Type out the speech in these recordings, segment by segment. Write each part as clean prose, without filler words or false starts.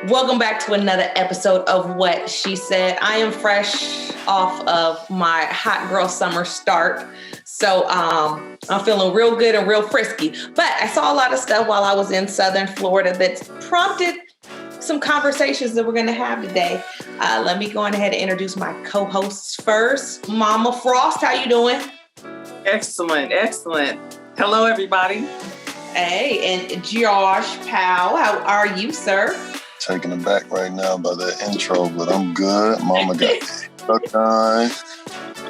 Welcome back to another episode of What She Said. I am fresh off of my hot girl summer start. So I'm feeling real good and real frisky. But I saw a lot of stuff while I was in Southern Florida that prompted some conversations that we're going to have today. Let me go on ahead and introduce my co-hosts first. Mama Frost, how you doing? Excellent. Hello, everybody. Hey, and Josh Powell, how are you, sir? Taken aback right now by that intro, but I'm good. Mama got stuck on.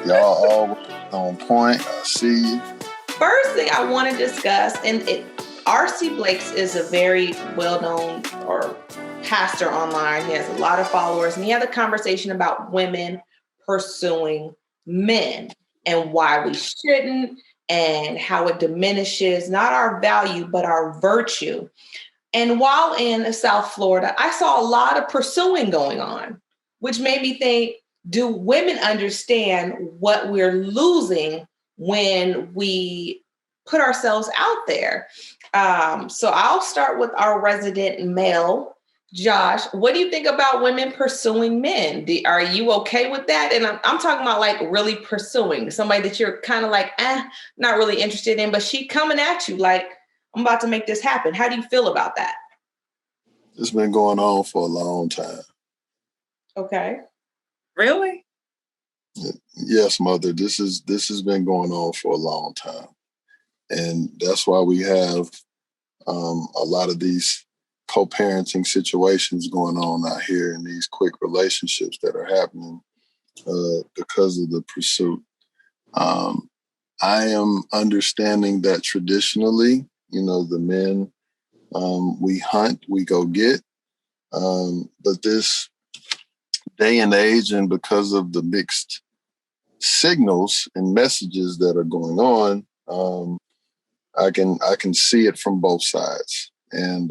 Y'all all on point. I see you. First thing I want to discuss, R.C. Blakes is a very well-known or pastor online. He has a lot of followers, and he had a conversation about women pursuing men and why we shouldn't and how it diminishes not our value, but our virtue. And while in South Florida, I saw a lot of pursuing going on, which made me think, do women understand what we're losing when we put ourselves out there? So I'll start with our resident male, Josh. What do you think about women pursuing men? Are you okay with that? And I'm talking about like really pursuing somebody that you're kind of like, not really interested in, but she coming at you like, I'm about to make this happen. How do you feel about that? It's been going on for a long time. Okay. Really? Yes, Mother. This has been going on for a long time. And that's why we have a lot of these co-parenting situations going on out here and these quick relationships that are happening because of the pursuit. I am understanding that traditionally, the men, we hunt, we go get. But this day and age, and because of the mixed signals and messages that are going on, I can see it from both sides. And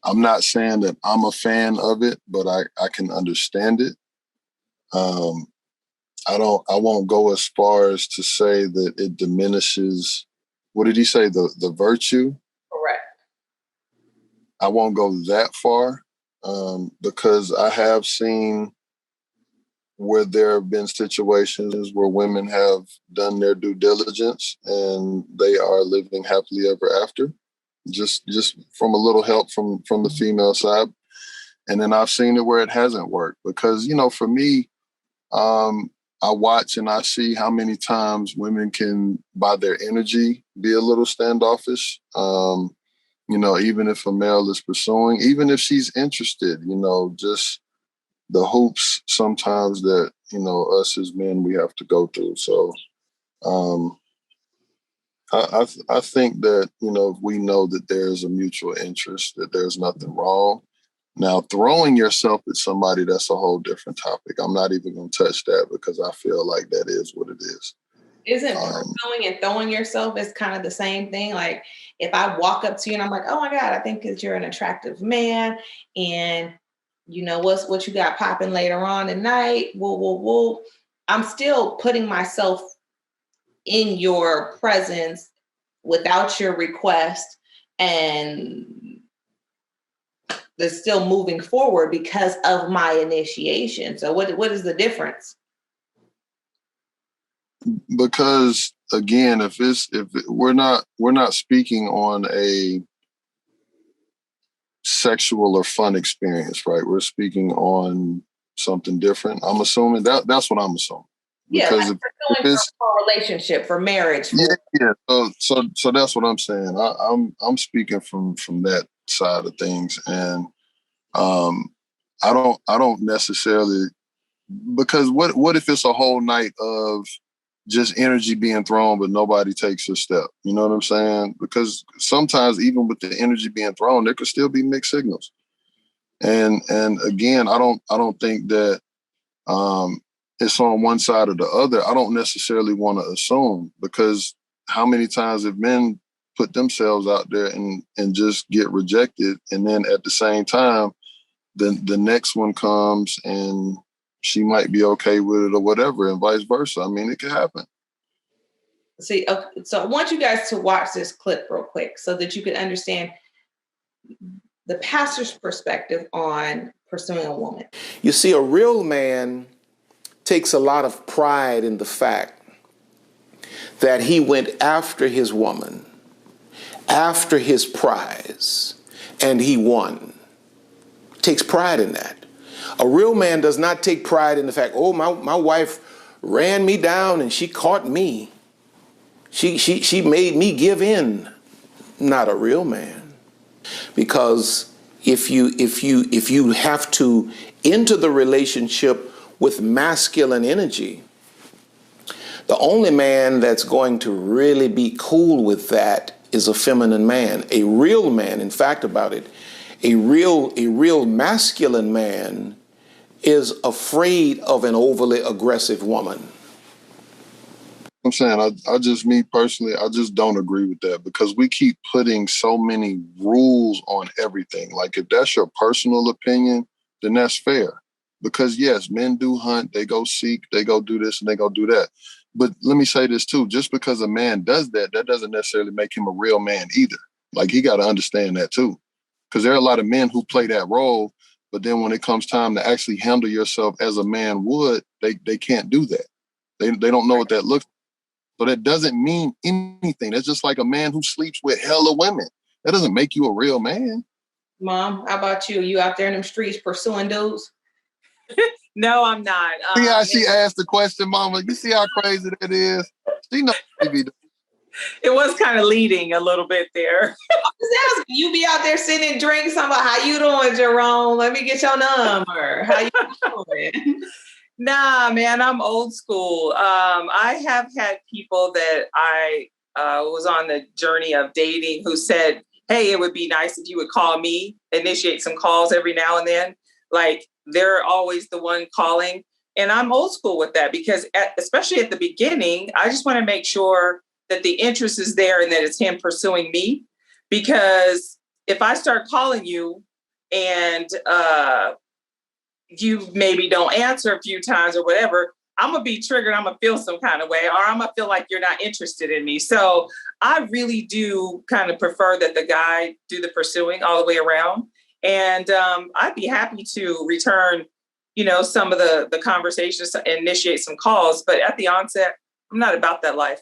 I'm not saying that I'm a fan of it, but I can understand it. I won't go as far as to say that it diminishes, what did he say, the virtue? Correct. I won't go that far because I have seen where there have been situations where women have done their due diligence and they are living happily ever after, just from a little help from the female side. And then I've seen it where it hasn't worked because, for me, I watch and I see how many times women can, by their energy, be a little standoffish. Even if a male is pursuing, even if she's interested, just the hoops sometimes that, us as men, we have to go through. So I think that, if we know that there's a mutual interest, that there's nothing wrong. Now, throwing yourself at somebody, that's a whole different topic. I'm not even going to touch that because I feel like that is what it is. Isn't pursuing and throwing yourself is kind of the same thing? Like if I walk up to you and I'm like, oh my God, I think that you're an attractive man and what you got popping later on tonight, whoa. I'm still putting myself in your presence without your request and they're still moving forward because of my initiation. So what is the difference? Because again, if we're not speaking on a sexual or fun experience, right? We're speaking on something different. I'm assuming that's what I'm assuming. Because if it's for a relationship, for marriage. Yeah. So that's what I'm saying. I'm speaking from that side of things, and I don't necessarily, because what if it's a whole night of just energy being thrown, but nobody takes a step? You know what I'm saying? Because sometimes even with the energy being thrown, there could still be mixed signals. And again, I don't think that it's on one side or the other. I don't necessarily want to assume, because how many times have men put themselves out there and just get rejected, and then at the same time, the next one comes and she might be okay with it or whatever, and vice versa. I mean, it could happen. See, okay, so I want you guys to watch this clip real quick so that you can understand the pastor's perspective on pursuing a woman? You see, a real man takes a lot of pride in the fact that he went after his woman, after his prize, and he won. Takes pride in that. A real man does not take pride in the fact, oh, my wife ran me down and she caught me. She made me give in. Not a real man. Because if you have to enter the relationship with masculine energy, the only man that's going to really be cool with that is a feminine man. A real man, in fact about it, a real masculine man is afraid of an overly aggressive woman. I'm saying, me personally, I just don't agree with that because we keep putting so many rules on everything. Like if that's your personal opinion, then that's fair. Because yes, men do hunt, they go seek, they go do this and they go do that. But let me say this too, just because a man does that, that doesn't necessarily make him a real man either. Like he got to understand that too. Because there are a lot of men who play that role, but then when it comes time to actually handle yourself as a man would, they can't do that. They don't know what that looks like. So that doesn't mean anything. That's just like a man who sleeps with hella women. That doesn't make you a real man. Mom, how about you? You out there in them streets pursuing dudes? No, I'm not. See how she asked the question, Mama? You see how crazy that is? She knows she be doing. It was kind of leading a little bit there. I'm just asking, you be out there sitting and drinking something about how you doing, Jerome? Let me get your number. How you doing? Nah, man, I'm old school. I have had people that I was on the journey of dating who said, hey, it would be nice if you would call me, initiate some calls every now and then. Like they're always the one calling. And I'm old school with that because especially at the beginning, I just want to make sure that the interest is there and that it's him pursuing me. Because if I start calling you and you maybe don't answer a few times or whatever, I'm going to be triggered. I'm going to feel some kind of way, or I'm going to feel like you're not interested in me. So I really do kind of prefer that the guy do the pursuing all the way around. And I'd be happy to return, some of the conversations, initiate some calls. But at the onset, I'm not about that life.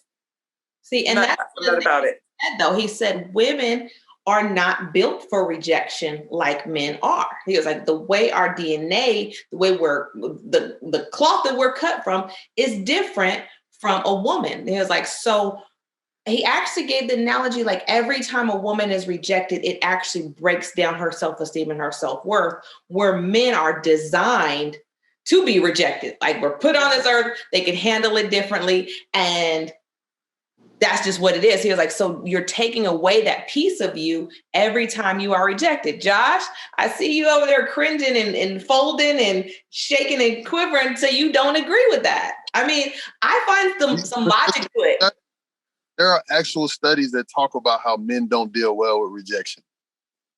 See, and I'm not about it. Though he said women are not built for rejection like men are. He was like, the way our DNA, the way the cloth that we're cut from is different from a woman. He was like, so he actually gave the analogy, like every time a woman is rejected, it actually breaks down her self-esteem and her self-worth, where men are designed to be rejected. Like we're put on this earth, they can handle it differently. And that's just what it is. He was like, so you're taking away that piece of you every time you are rejected. Josh, I see you over there cringing and folding and shaking and quivering. So you don't agree with that. I mean, I find some logic to it. There are actual studies that talk about how men don't deal well with rejection.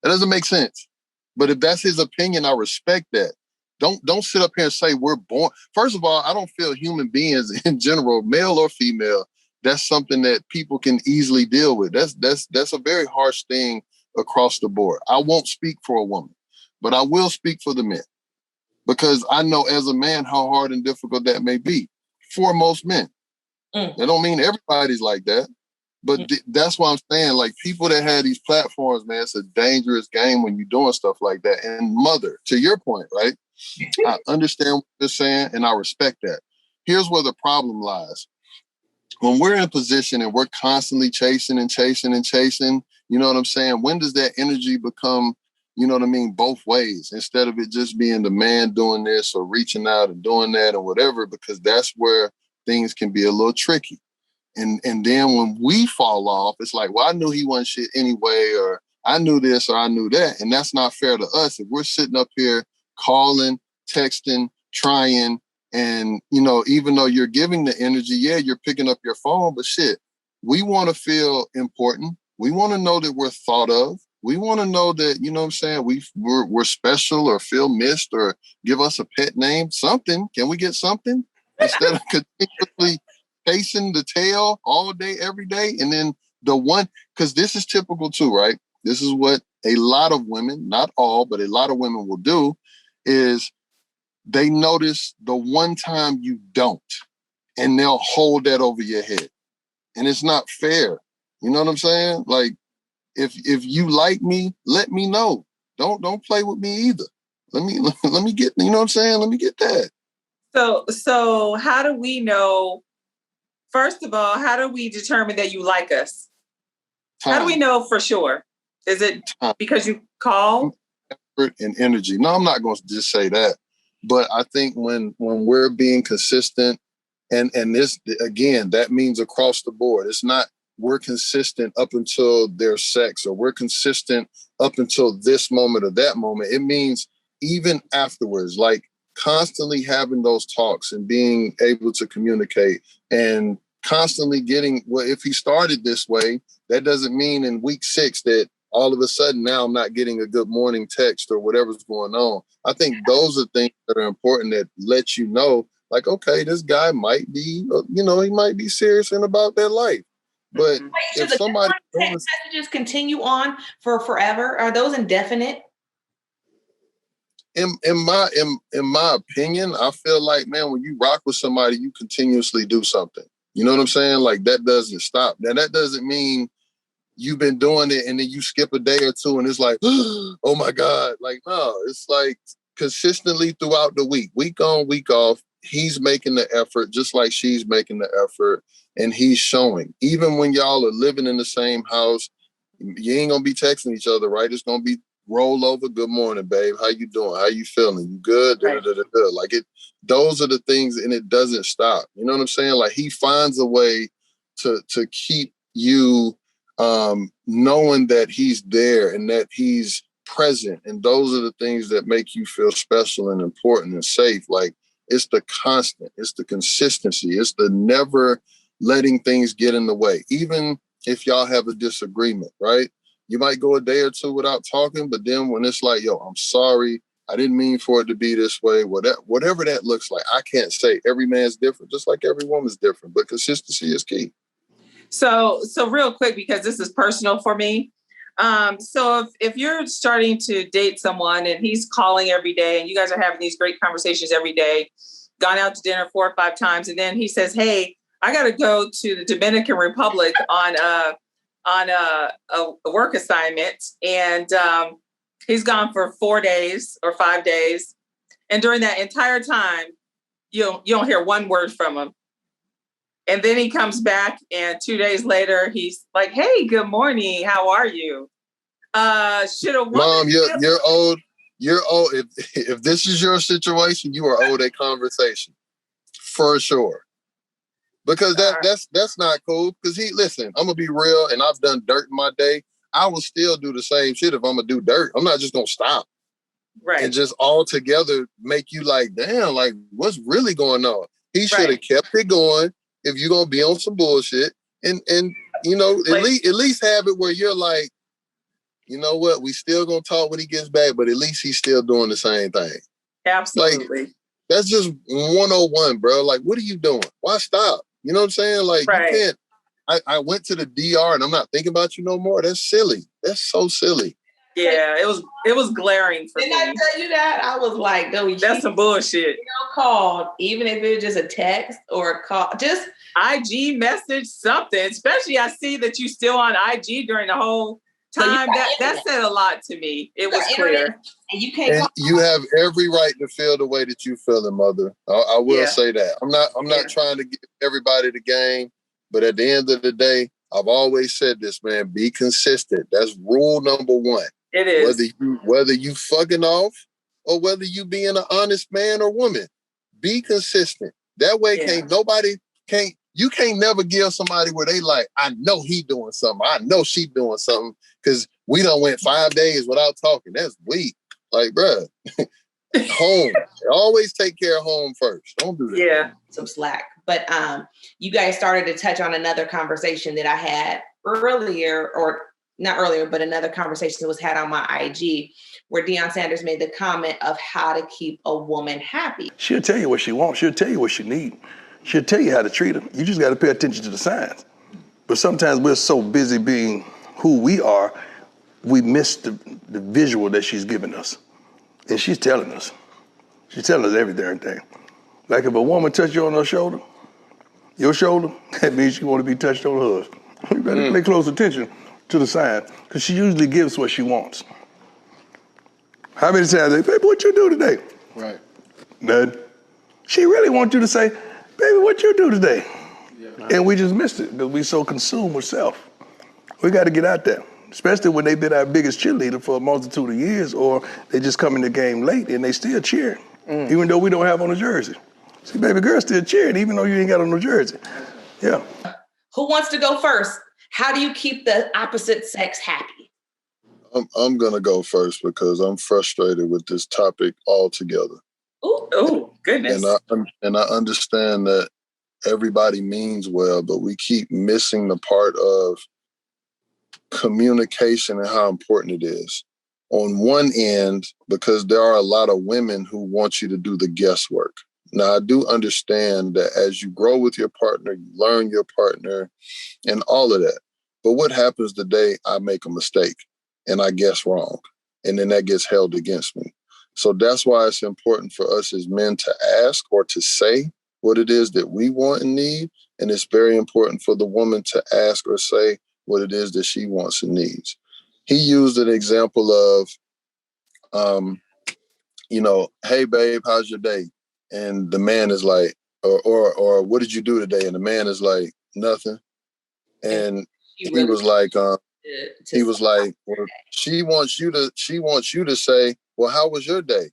That doesn't make sense. But if that's his opinion, I respect that. Don't sit up here and say we're born. First of all, I don't feel human beings in general, male or female, that's something that people can easily deal with. That's a very harsh thing across the board. I won't speak for a woman, but I will speak for the men because I know as a man how hard and difficult that may be for most men. That don't mean everybody's like that, but that's why I'm saying, like, people that have these platforms, man, it's a dangerous game when you're doing stuff like that. And mother, to your point, right? I understand what you're saying and I respect that. Here's where the problem lies. When we're in a position and we're constantly chasing, you know what I'm saying? When does that energy become, you know what I mean, both ways, instead of it just being the man doing this or reaching out and doing that or whatever, because that's where things can be a little tricky. And then when we fall off, it's like, well, I knew he wasn't shit anyway, or I knew this or I knew that. And that's not fair to us. If we're sitting up here calling, texting, trying, and, even though you're giving the energy, yeah, you're picking up your phone, but shit, we want to feel important. We want to know that we're thought of. We want to know that, you know what I'm saying, we're special or feel missed or give us a pet name, something. Can we get something? Instead of continuously chasing the tail all day, every day. And then because this is typical too, right? this is what a lot of women, not all, but a lot of women will do, is they notice the one time you don't, and they'll hold that over your head. And it's not fair. You know what I'm saying? Like, if you like me, let me know. Don't play with me either. Let me get, you know what I'm saying? Let me get that. So how do we know, first of all, how do we determine that you like us? Time. How do we know for sure? Is it because you call? Effort and energy. No, I'm not going to just say that. But I think when we're being consistent, and this, again, that means across the board. It's not we're consistent up until there's sex, or we're consistent up until this moment or that moment. It means even afterwards, like constantly having those talks and being able to communicate and constantly getting, well, if he started this way, that doesn't mean in week 6 that all of a sudden now I'm not getting a good morning text or whatever's going on. I think those are things that are important that let you know, like, okay, this guy might be, he might be serious and about their life. But if somebody text messages continue on for forever, are those indefinite? In my opinion, I feel like, man, when you rock with somebody, you continuously do something. You know what I'm saying? Like, that doesn't stop. Now, that doesn't mean you've been doing it and then you skip a day or two and it's like, oh my God. Like, no, it's like consistently throughout the week on, week off, he's making the effort just like she's making the effort, and he's showing. Even when y'all are living in the same house, you ain't gonna be texting each other, right? It's gonna be roll over, good morning, babe. How you doing? How you feeling? You good? Right. Like, those are the things, and it doesn't stop. You know what I'm saying? Like, he finds a way to keep you knowing that he's there and that he's present. And those are the things that make you feel special and important and safe. Like, it's the constant, it's the consistency, it's the never letting things get in the way. Even if y'all have a disagreement, right? You might go a day or two without talking, but then when it's like, yo, I'm sorry, I didn't mean for it to be this way, whatever that looks like. I can't say. Every man's different, just like every woman's different, but consistency is key. So real quick, because this is personal for me. So if you're starting to date someone and he's calling every day and you guys are having these great conversations every day, gone out to dinner 4 or 5 times, and then he says, hey, I got to go to the Dominican Republic on a work assignment. And he's gone for 4 days or 5 days. And during that entire time, you don't hear one word from him. And then he comes back, and 2 days later, he's like, hey, good morning. How are you? Should a woman... Mom, you're old. You're old. If this is your situation, you are owed a conversation. For sure. Because that's not cool. Because listen, I'm going to be real, and I've done dirt in my day. I will still do the same shit if I'm going to do dirt. I'm not just going to stop. Right. And just all together make you like, damn, like, what's really going on? He should have kept it going. If you're gonna be on some bullshit, and at least have it where you're like, you know what, we still gonna talk when he gets back, but at least he's still doing the same thing. Absolutely. Like, that's just 101, bro. Like, what are you doing? Why stop? You know what I'm saying? Like, you can't. I went to the DR and I'm not thinking about you no more. That's silly. That's so silly. Yeah, it was glaring for me. Didn't I tell you that? I was like, that's some bullshit. Called, even if it was just a text or a call, just IG message something. Especially, I see that you still on IG during the whole time. That said a lot to me. It was clear. And you can't. And you have every right to feel the way that you feel, mother. I will say that. I'm not trying to give everybody the game, but at the end of the day, I've always said this, man. Be consistent. That's rule number 1. It is. Whether you fucking off or whether you being an honest man or woman, be consistent. That way, you can't never give somebody where they like, I know he doing something, I know she doing something, because we done went 5 days without talking. That's weak. Like, bruh, home. Always take care of home first. Don't do that. Yeah, some slack. But you guys started to touch on another conversation that I had earlier, or not earlier, but another conversation that was had on my IG, where Deion Sanders made the comment of how to keep a woman happy. She'll tell you what she wants. She'll tell you what she needs. She'll tell you how to treat her. You just got to pay attention to the signs. But sometimes we're so busy being who we are, we miss the visual that she's giving us. And she's telling us. She's telling us every darn thing. Like if a woman touch you on her shoulder, your shoulder, that means she want to be touched on hers. You better pay close attention to the sign, because she usually gives what she wants. How many times they, baby, what you do today? Right. Nothing. She really wants you to say, baby, what you do today? Yeah. And we just missed it because we so consumed with self. We got to get out there, especially when they've been our biggest cheerleader for a multitude of years, or they just come in the game late and they still cheer, even though we don't have on a jersey. See, baby girl still cheering even though you ain't got on no jersey. Yeah. Who wants to go first? How do you keep the opposite sex happy? I'm going to go first because I'm frustrated with this topic altogether. Oh, goodness. And I understand that everybody means well, but we keep missing the part of communication and how important it is. On one end, because there are a lot of women who want you to do the guesswork. Now, I do understand that as you grow with your partner, you learn your partner and all of that. But what happens the day I make a mistake and I guess wrong? And then that gets held against me. So that's why it's important for us as men to ask or to say what it is that we want and need. And it's very important for the woman to ask or say what it is that she wants and needs. He used an example of, hey, babe, how's your day? And the man is like, or what did you do today? And the man is like, nothing. And he was like, well, she wants you to say, well, how was your day?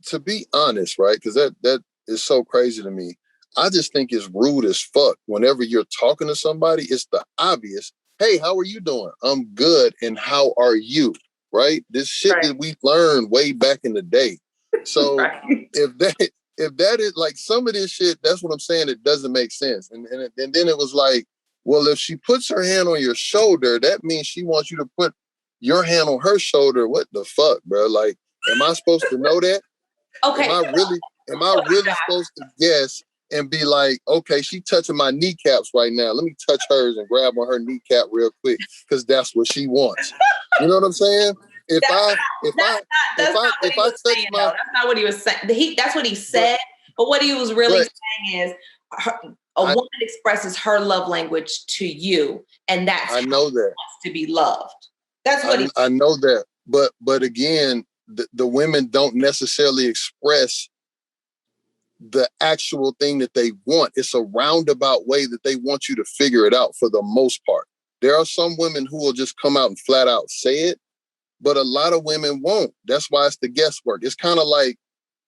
To be honest, right? Because that is so crazy to me. I just think it's rude as fuck. Whenever you're talking to somebody, it's the obvious. Hey, how are you doing? I'm good. And how are you? Right? This shit that we learned way back in the day. So if that is like some of this shit, that's what I'm saying. It doesn't make sense. And then it was like, well, if she puts her hand on your shoulder, that means she wants you to put your hand on her shoulder. What the fuck, bro? Like, am I supposed to know that? Okay. Am I really supposed to guess and be like, okay, she touching my kneecaps right now. Let me touch hers and grab on her kneecap real quick because that's what she wants. You know what I'm saying? That's not what he was saying. That's what he said. But what he was really saying is, a woman expresses her love language to you, and that's how she wants to be loved. That's what I know that, but again, the women don't necessarily express the actual thing that they want. It's a roundabout way that they want you to figure it out for the most part. There are some women who will just come out and flat out say it, but a lot of women won't. That's why it's the guesswork. It's kind of like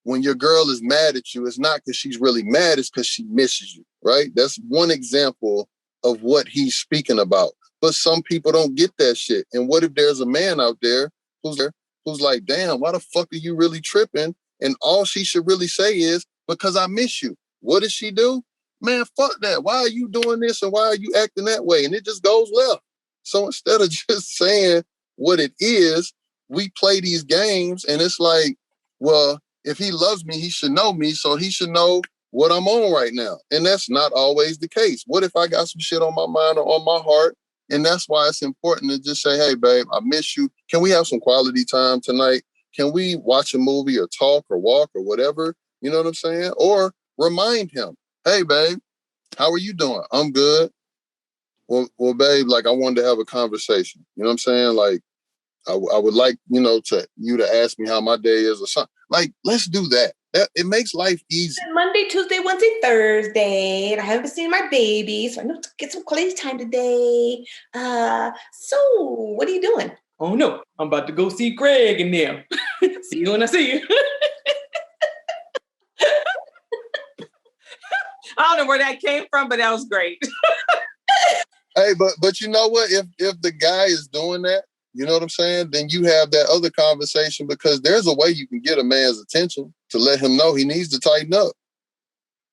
when your girl is mad at you, it's not because she's really mad, it's because she misses you, right? That's one example of what he's speaking about. But some people don't get that shit. And what if there's a man out there who's like, damn, why the fuck are you really tripping? And all she should really say is, because I miss you. What does she do? Man, fuck that. Why are you doing this and why are you acting that way? And it just goes left. So instead of just saying what it is, we play these games and it's like, well, if he loves me, he should know me, so he should know what I'm on right now. And that's not always the case. What if I got some shit on my mind or on my heart? And that's why it's important to just say, hey, babe, I miss you. Can we have some quality time tonight? Can we watch a movie or talk or walk or whatever? You know what I'm saying? Or remind him, hey, babe, how are you doing? I'm good. Well, babe, like I wanted to have a conversation. You know what I'm saying? Like, I would like, to ask me how my day is or something. Like, let's do that. It makes life easy. Monday, Tuesday, Wednesday, Thursday. And I haven't seen my baby, so I know to get some quality time today. So what are you doing? Oh no, I'm about to go see Greg and them. See you when I see you. I don't know where that came from, but that was great. Hey, but you know what? If the guy is doing that, you know what I'm saying? Then you have that other conversation because there's a way you can get a man's attention to let him know he needs to tighten up.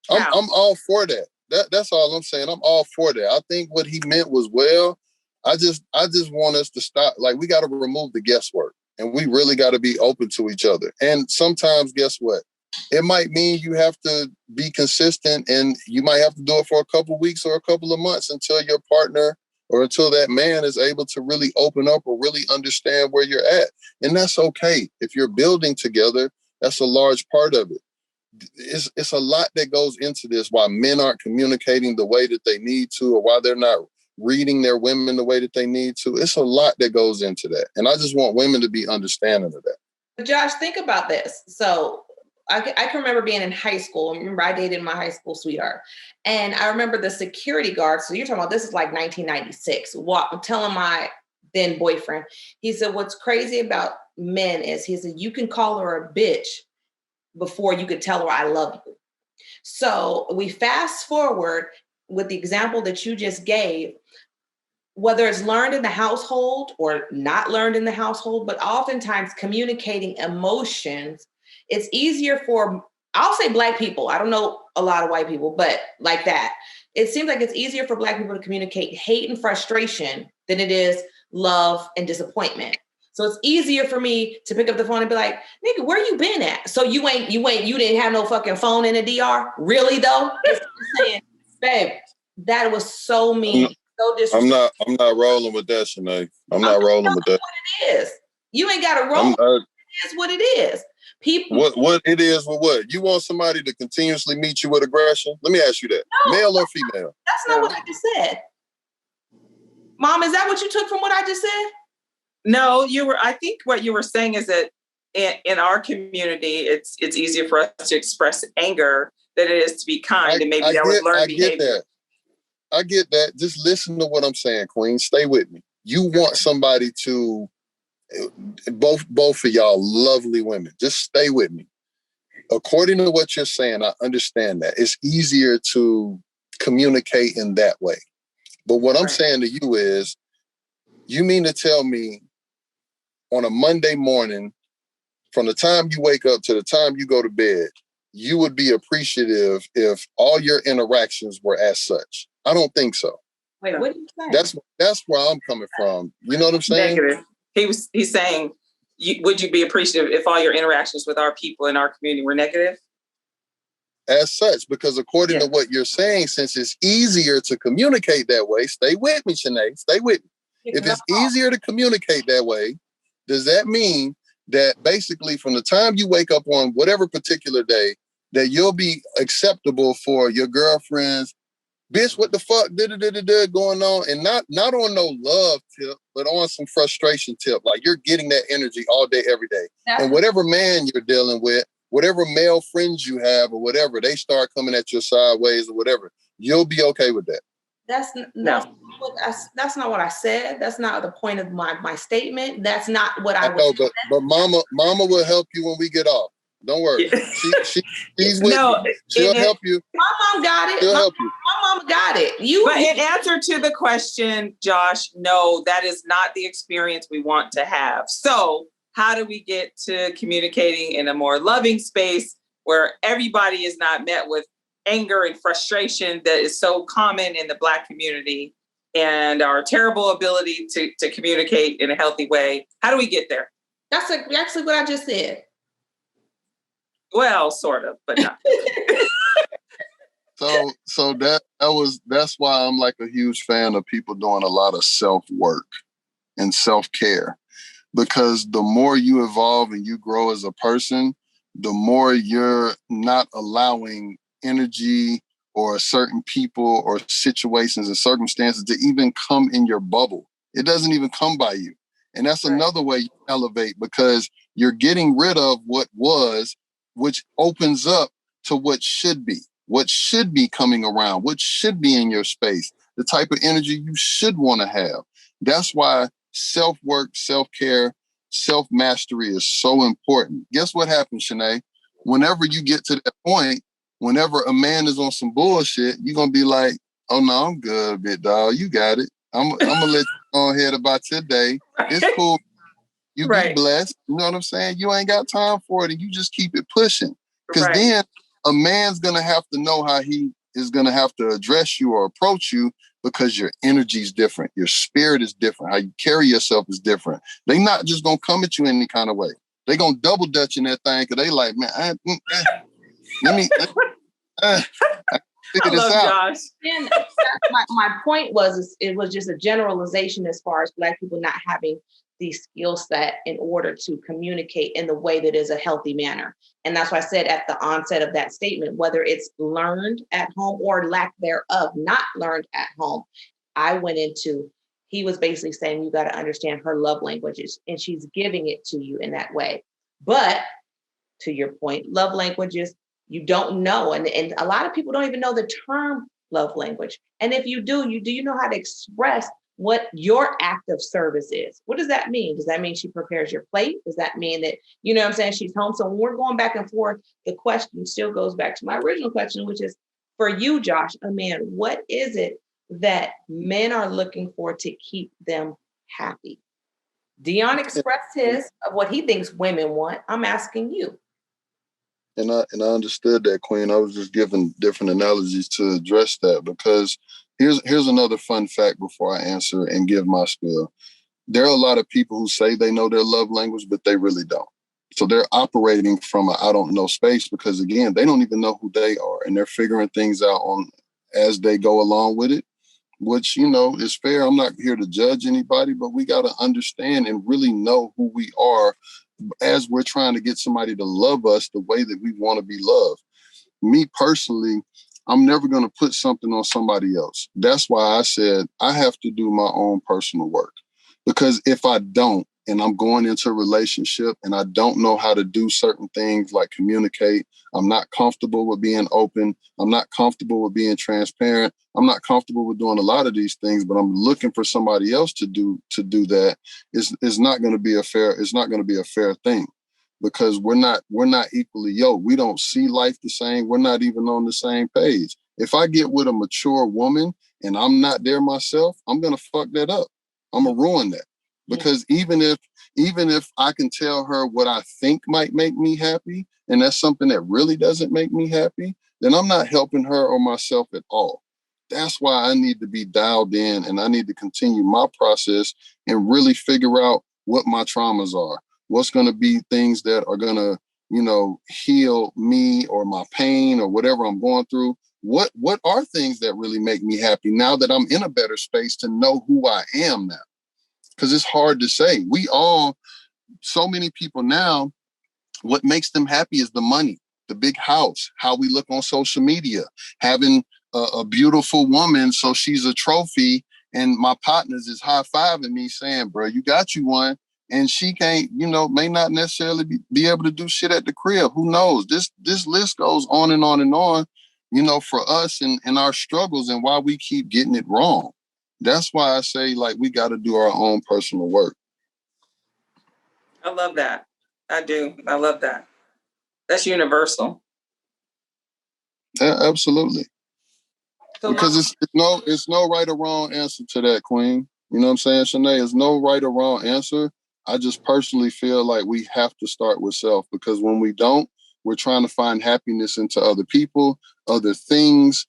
I'm all for that. That's all I'm saying. I'm all for that. I think what he meant was well. I just want us to stop. Like, we got to remove the guesswork and we really got to be open to each other. And sometimes, guess what? It might mean you have to be consistent and you might have to do it for a couple of weeks or a couple of months until your partner or until that man is able to really open up or really understand where you're at. And that's okay. If you're building together, that's a large part of it. It's a lot that goes into this, why men aren't communicating the way that they need to, or why they're not reading their women the way that they need to. It's a lot that goes into that. And I just want women to be understanding of that. Josh, think about this. So I can remember being in high school. Remember, I dated my high school sweetheart. And I remember the security guard. So you're talking about, this is like 1996. Telling my then boyfriend, he said, what's crazy about men is, he said, you can call her a bitch before you could tell her I love you. So we fast forward with the example that you just gave, whether it's learned in the household or not learned in the household, but oftentimes communicating emotions, it's easier for, I'll say Black people. I don't know a lot of white people, but like that. It seems like it's easier for Black people to communicate hate and frustration than it is love and disappointment. So it's easier for me to pick up the phone and be like, nigga, where you been at? So you didn't have no fucking phone in the DR? Really though? It's saying, babe, that was so mean. So disrespectful. I'm not rolling with that, Shanae. I'm not rolling with that. What it is. You ain't got to roll. It is what it is. People. What it is with what? You want somebody to continuously meet you with aggression? Let me ask you that. No, male or female? That's not what I just said. Mom, is that what you took from what I just said? No, I think what you were saying is that in our community, it's easier for us to express anger than it is to be kind, and maybe that was learned behavior. I get that. Just listen to what I'm saying, Queen. Stay with me. You want somebody to, both of y'all lovely women, just stay with me. According to what you're saying, I understand that. It's easier to communicate in that way. But what I'm saying to you is, you mean to tell me on a Monday morning, from the time you wake up to the time you go to bed, you would be appreciative if all your interactions were as such? I don't think so. Wait, what are you saying? That's where I'm coming from. You know what I'm saying? Negative. He's saying, would you be appreciative if all your interactions with our people in our community were negative? As such, because according to what you're saying, since it's easier to communicate that way, stay with me, Shanae, stay with me. If it's easier to communicate that way, does that mean that basically from the time you wake up on whatever particular day, that you'll be acceptable for your girlfriend's, bitch, what the fuck, going on? And not on no love tip, but on some frustration tip. Like, you're getting that energy all day, every day. And whatever man you're dealing with, whatever male friends you have or whatever, they start coming at you sideways or whatever, you'll be okay with that. That's not what I said. That's not the point of my statement. That's not what I know. But mama will help you when we get off. Don't worry. She's with you. She'll help you. My mom got it. My mom got it. But in answer to the question, Josh, no, that is not the experience we want to have. So how do we get to communicating in a more loving space where everybody is not met with anger and frustration that is so common in the Black community, and our terrible ability to communicate in a healthy way? How do we get there? That's actually what I just said. Well, sort of, but not. So that's why I'm like a huge fan of people doing a lot of self-work and self-care, because the more you evolve and you grow as a person, the more you're not allowing energy or certain people or situations and circumstances to even come in your bubble. It doesn't even come by you. And that's another way you elevate, because you're getting rid of what was, which opens up to what should be coming around, what should be in your space, the type of energy you should want to have. That's why self-work, self-care, self-mastery is so important. Guess what happens, Shanae? Whenever you get to that point, whenever a man is on some bullshit, you're going to be like, oh, no, I'm good, big dog. You got it. I'm going to let you go ahead about your day. It's cool. You be blessed. You know what I'm saying? You ain't got time for it, and you just keep it pushing. Because then a man's going to have to know how he is going to have to address you or approach you, because your energy is different. Your spirit is different. How you carry yourself is different. They not just going to come at you any kind of way. They going to double dutch in that thing, because they like, man, figure I this love out. Josh. And my point was, it was just a generalization as far as Black people not having the skill set in order to communicate in the way that is a healthy manner. And that's why I said at the onset of that statement, whether it's learned at home or lack thereof, not learned at home, I went into, he was basically saying, you got to understand her love languages, and she's giving it to you in that way. But to your point, love languages, you don't know. And a lot of people don't even know the term love language. And if you do, you know how to express what your act of service is? What does that mean? Does that mean she prepares your plate? Does that mean that, you know what I'm saying, she's home? So when we're going back and forth, the question still goes back to my original question, which is for you, Josh, a man, what is it that men are looking for to keep them happy? Deion expressed his of what he thinks women want. I'm asking you. And I understood that, Queen. I was just giving different analogies to address that, because here's another fun fact before I answer and give my spiel. There are a lot of people who say they know their love language, but they really don't. So they're operating from a I don't know space, because again, they don't even know who they are, and they're figuring things out on as they go along with it, which, you know, is fair. I'm not here to judge anybody, but we got to understand and really know who we are as we're trying to get somebody to love us the way that we want to be loved. Me personally, I'm never going to put something on somebody else. That's why I said I have to do my own personal work. Because if I don't, and I'm going into a relationship and I don't know how to do certain things like communicate, I'm not comfortable with being open, I'm not comfortable with being transparent, I'm not comfortable with doing a lot of these things, but I'm looking for somebody else to do that, it's not going to be a fair thing, because we're not equally yoked. We don't see life the same. We're not even on the same page. If I get with a mature woman and I'm not there myself, I'm going to fuck that up. I'm going to ruin that. Because even if I can tell her what I think might make me happy, and that's something that really doesn't make me happy, then I'm not helping her or myself at all. That's why I need to be dialed in, and I need to continue my process and really figure out what my traumas are. What's going to be things that are going to, you know, heal me or my pain or whatever I'm going through. What are things that really make me happy now that I'm in a better space to know who I am now? Because it's hard to say. So many people now, what makes them happy is the money, the big house, how we look on social media, having a beautiful woman, so she's a trophy, and my partners is high-fiving me saying, bro, you got you one, and she can't, you know, may not necessarily be able to do shit at the crib. Who knows? This list goes on and on and on, you know, for us and our struggles and why we keep getting it wrong. That's why I say, like, we got to do our own personal work. I love that. I do. I love that. That's universal. Yeah, absolutely. So because it's no right or wrong answer to that, Queen. You know what I'm saying, Shanae? There's no right or wrong answer. I just personally feel like we have to start with self, because when we don't, we're trying to find happiness into other people, other things,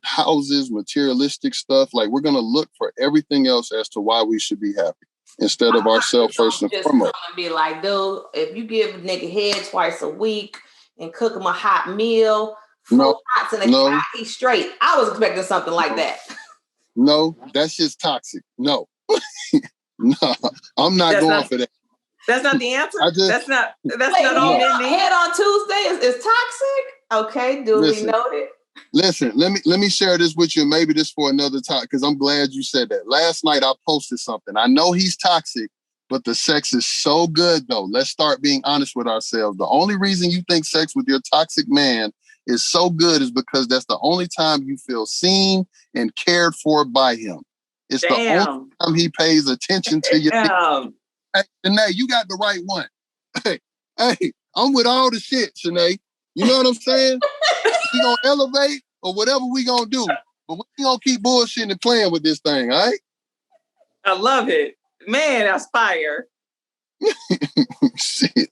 houses, materialistic stuff. Like, we're going to look for everything else as to why we should be happy instead of ourselves first and foremost. And be like, dude, if you give a nigga head twice a week and cook him a hot meal, hots and a cat, he's straight. I was expecting something like that. No, that's just toxic. No. No, I'm not going for that. That's not the answer. That's not all men need. Head on Tuesday is toxic. Okay, duly noted. Listen, let me share this with you. Maybe this for another time, because I'm glad you said that. Last night I posted something. I know he's toxic, but the sex is so good though. Let's start being honest with ourselves. The only reason you think sex with your toxic man is so good is because that's the only time you feel seen and cared for by him. It's the only time he pays attention to you. Hey, Shanae, you got the right one. Hey, I'm with all the shit, Shanae. You know what I'm saying? We gonna elevate or whatever we gonna do, but we gonna keep bullshitting and playing with this thing, all right? I love it. Man, that's fire.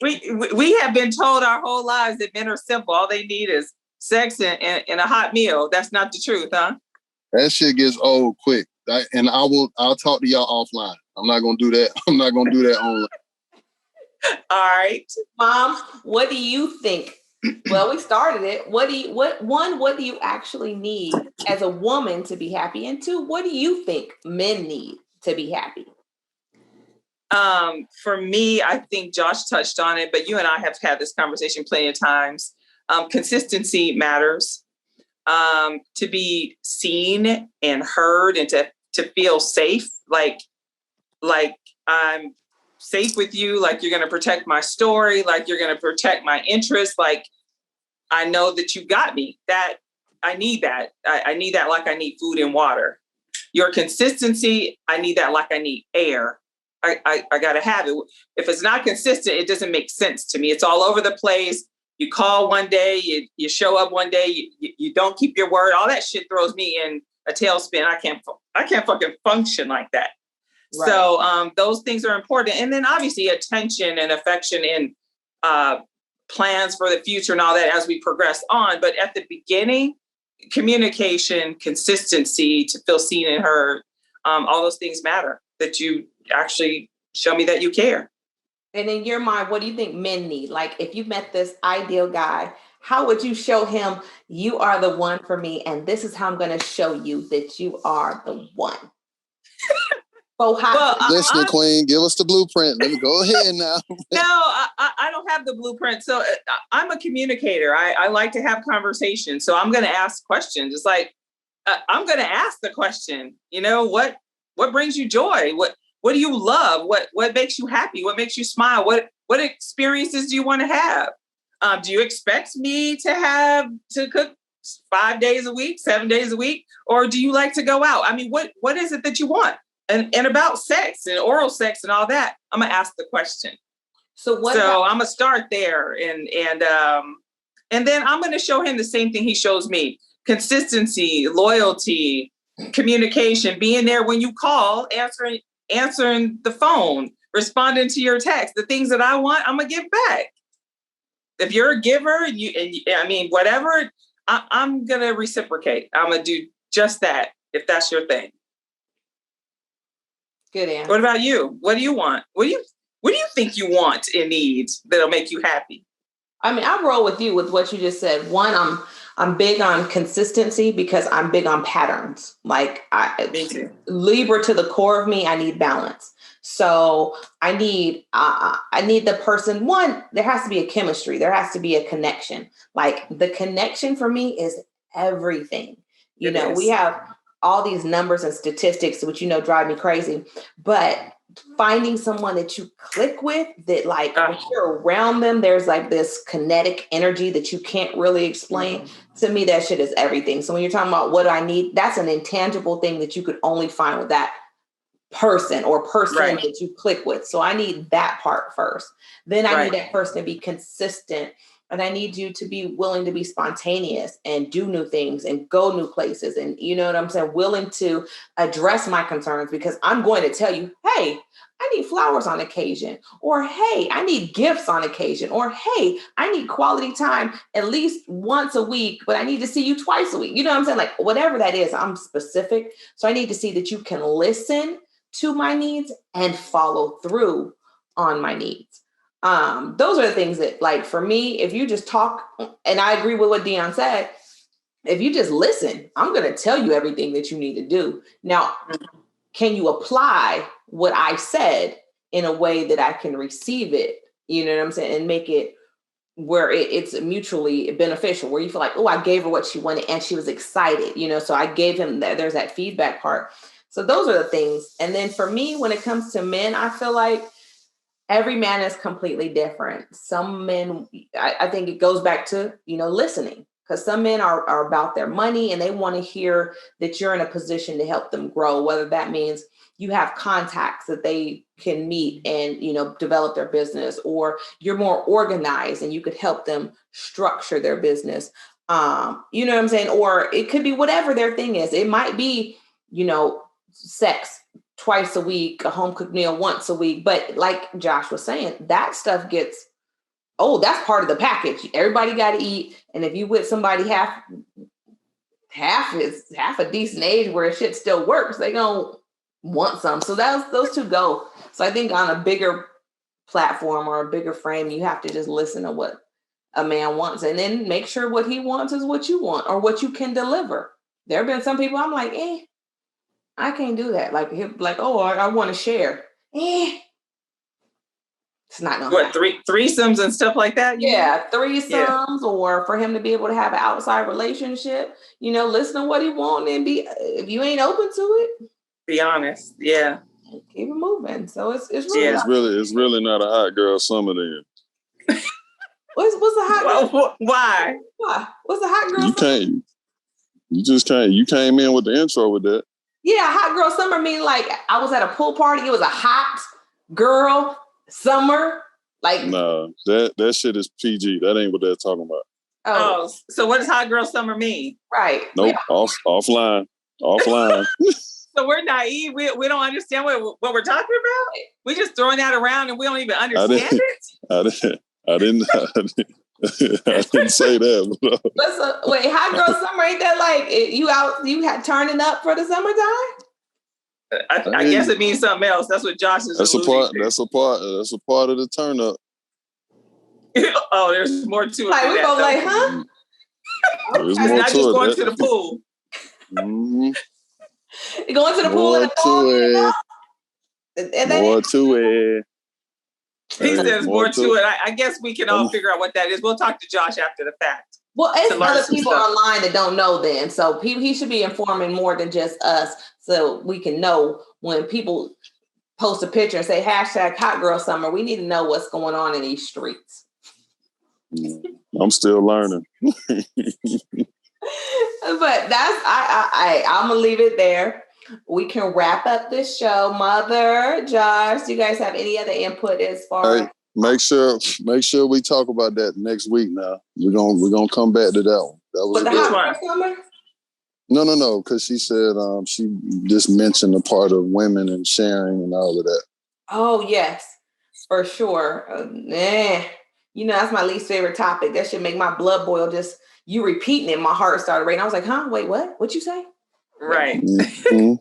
We have been told our whole lives that men are simple. All they need is sex and a hot meal. That's not the truth, huh? That shit gets old quick. And I'll talk to y'all offline. I'm not gonna do that. I'm not gonna do that online. All right. Mom, what do you think Well, we started it. What do you actually need as a woman to be happy? And two, what do you think men need to be happy? For me, I think Josh touched on it, but you and I have had this conversation plenty of times. Consistency matters. To be seen and heard and to feel safe, like I'm safe with you, like you're going to protect my story, like you're going to protect my interests, like I know that you got me. That I need that. I need that like I need food and water. Your consistency, I need that like I need air. I got to have it. If it's not consistent, it doesn't make sense to me. It's all over the place. You call one day, you show up one day, you don't keep your word. All that shit throws me in a tailspin. I can't fucking function like that. Right. So those things are important. And then obviously attention and affection and plans for the future and all that as we progress on. But at the beginning, communication, consistency, to feel seen and heard, all those things matter, that you actually show me that you care. And in your mind, what do you think men need? Like, if you met this ideal guy, how would you show him you are the one for me? And this is how I'm going to show you that you are the one. Listening, Queen, give us the blueprint. Let me go ahead now. No, I don't have the blueprint. So I'm a communicator. I like to have conversations. So I'm going to ask questions. It's like, I'm going to ask the question, what brings you joy? What do you love? What makes you happy? What makes you smile? What experiences do you want to have? Do you expect me to cook 5 days a week, 7 days a week? Or do you like to go out? I mean, what is it that you want? And about sex and oral sex and all that, I'm gonna ask the question. So I'm gonna start there, and then I'm gonna show him the same thing he shows me: consistency, loyalty, communication, being there when you call, answering the phone, responding to your text. The things that I want, I'm gonna give back. If you're a giver, whatever, I'm gonna reciprocate. I'm gonna do just that if that's your thing. Good answer. What about you? What do you want? What do you think you want and need that'll make you happy? I mean, I roll with you with what you just said. One, I'm big on consistency because I'm big on patterns. Like Me too. Libra to the core of me, I need balance. So I need the person. One, there has to be a chemistry. There has to be a connection. Like the connection for me is everything. We have all these numbers and statistics, which drive me crazy. But finding someone that you click with, that like when you're around them, there's like this kinetic energy that you can't really explain. Mm-hmm. To me, that shit is everything. So when you're talking about what do I need, that's an intangible thing that you could only find with that person right. that you click with. So I need that part first. Then I need that person to be consistent. And I need you to be willing to be spontaneous and do new things and go new places. And you know what I'm saying? Willing to address my concerns, because I'm going to tell you, hey, I need flowers on occasion, or, hey, I need gifts on occasion, or, hey, I need quality time at least once a week, but I need to see you twice a week. You know what I'm saying? Like whatever that is, I'm specific. So I need to see that you can listen to my needs and follow through on my needs. Those are the things that, like, for me, if you just talk, and I agree with what Deion said, if you just listen, I'm going to tell you everything that you need to do. Now, can you apply what I said in a way that I can receive it? You know what I'm saying? And make it where it's mutually beneficial, where you feel like, oh, I gave her what she wanted and she was excited, so I gave him that. There's that feedback part. So those are the things. And then for me, when it comes to men, I feel like every man is completely different. Some men, I think it goes back to, listening, because some men are about their money and they want to hear that you're in a position to help them grow, whether that means you have contacts that they can meet and, develop their business, or you're more organized and you could help them structure their business. You know what I'm saying? Or it could be whatever their thing is. It might be, sex twice a week, a home cooked meal once a week. But like Josh was saying, that stuff gets, that's part of the package. Everybody got to eat. And if you with somebody half a decent age where shit still works, they gonna want some. So those two go. So I think on a bigger platform or a bigger frame, you have to just listen to what a man wants, and then make sure what he wants is what you want or what you can deliver. There have been some people I'm like, I can't do that. Like, oh, I want to share. It's not gonna happen. Threesomes and stuff like that? Threesomes, or for him to be able to have an outside relationship. Listen to what he wants and if you ain't open to it, be honest. Yeah, keep it moving. So it's really not a hot girl summer then. What's a hot girl? Why? What's a hot girl? You came in with the intro with that. Yeah, hot girl summer mean like I was at a pool party. It was a hot girl summer. Like, nah, that shit is PG. That ain't what they're talking about. Oh, so what does hot girl summer mean? Right. Nope. Offline. So we're naive. We don't understand what we're talking about. We just throwing that around and we don't even understand it. I didn't say that. Listen, wait, hot girl summer, ain't that like you had turning up for the summertime? I guess it means something else. That's what Josh is. That's a part of the turn up. Oh, there's more to it. Like we go like, huh? There's it's more not to just it. going to the pool. Mm-hmm. You going to the pool more in the pool, more to it. He says more to it. I guess we can all figure out what that is. We'll talk to Josh after the fact. Well, it's other people online that don't know then. So he should be informing more than just us so we can know when people post a picture and say hashtag hot girl summer. We need to know what's going on in these streets. I'm still learning. But I'm going to leave it there. We can wrap up this show. Mother, Josh, do you guys have any other input as far as? Make sure we talk about that next week. Now we're gonna come back to that one. That was the hot summer? No, because she said she just mentioned the part of women and sharing and all of that. Oh yes, for sure. That's my least favorite topic. That should make my blood boil. Just you repeating it, my heart started racing. I was like, huh? Wait, what? What'd you say? Right. Mm-hmm.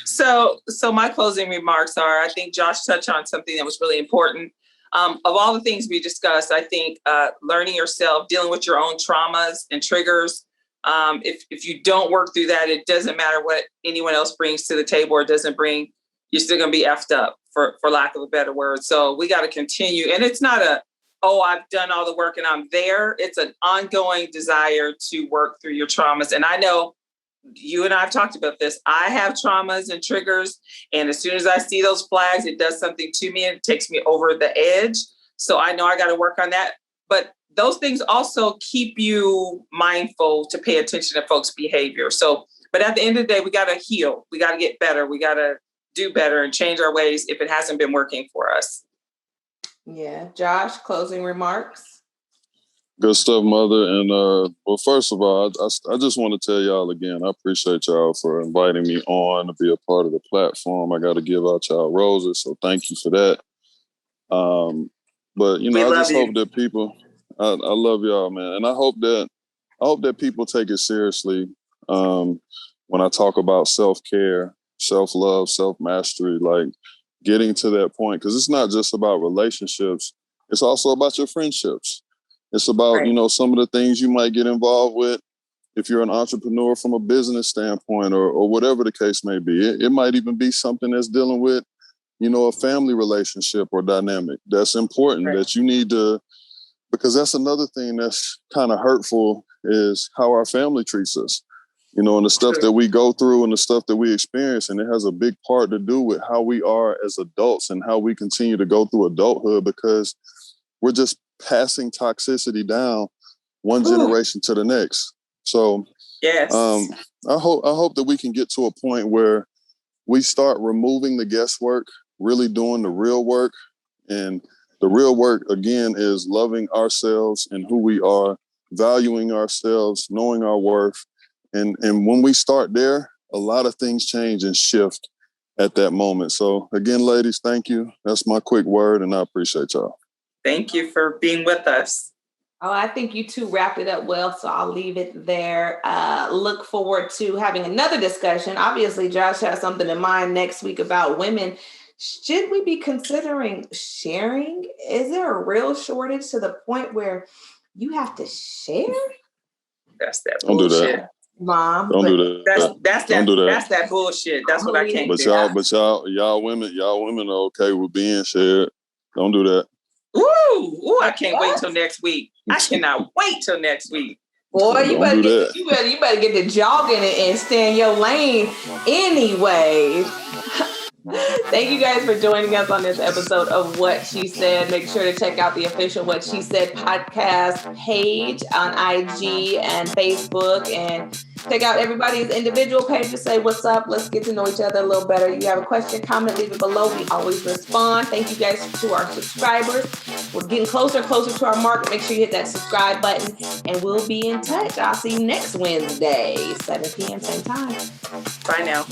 So my closing remarks are: I think Josh touched on something that was really important. Of all the things we discussed, I think learning yourself, dealing with your own traumas and triggers. If you don't work through that, it doesn't matter what anyone else brings to the table or doesn't bring. You're still going to be effed up, for lack of a better word. So we got to continue. And it's not I've done all the work and I'm there. It's an ongoing desire to work through your traumas. And I know you and I have talked about this. I have traumas and triggers. And as soon as I see those flags, it does something to me and it takes me over the edge. So I know I got to work on that. But those things also keep you mindful to pay attention to folks' behavior. But at the end of the day, we got to heal. We got to get better. We got to do better and change our ways if it hasn't been working for us. Yeah. Josh, closing remarks. Good stuff, Mother. And well, first of all, I just want to tell y'all again, I appreciate y'all for inviting me on to be a part of the platform. I got to give out y'all roses, so thank you for that. But I just hope that people, I love y'all, man, and I hope that people take it seriously when I talk about self-care, self-love, self-mastery, like getting to that point, because it's not just about relationships; it's also about your friendships. It's about, some of the things you might get involved with if you're an entrepreneur from a business standpoint or whatever the case may be. It might even be something that's dealing with, a family relationship or dynamic. That's important that you need to, because that's another thing that's kind of hurtful is how our family treats us, and the stuff that we go through and the stuff that we experience. And it has a big part to do with how we are as adults and how we continue to go through adulthood, because we're just passing toxicity down one generation to the next. So yes, I hope that we can get to a point where we start removing the guesswork, really doing the real work. And the real work, again, is loving ourselves and who we are, valuing ourselves, knowing our worth. And when we start there, a lot of things change and shift at that moment. So again, ladies, thank you. That's my quick word, and I appreciate y'all. Thank you for being with us. Oh, I think you two wrapped it up well, so I'll leave it there. Look forward to having another discussion. Obviously, Josh has something in mind next week about women. Should we be considering sharing? Is there a real shortage to the point where you have to share? That's that Don't bullshit. do that. Mom. Don't do that. Don't do that. That's that bullshit. That's what I can't do. Y'all women are okay with being shared. Don't do that. Ooh, I can't wait till next week. I cannot wait till next week. Boy, you better get the jogging and stay in your lane anyway. Thank you guys for joining us on this episode of What She Said. Make sure to check out the official What She Said podcast page on IG and Facebook, and check out everybody's individual page to say what's up. Let's get to know each other a little better. If you have a question, comment, leave it below. We always respond. Thank you guys to our subscribers. We're getting closer and closer to our mark. Make sure you hit that subscribe button, and we'll be in touch. I'll see you next Wednesday, 7 p.m. same time. Bye now.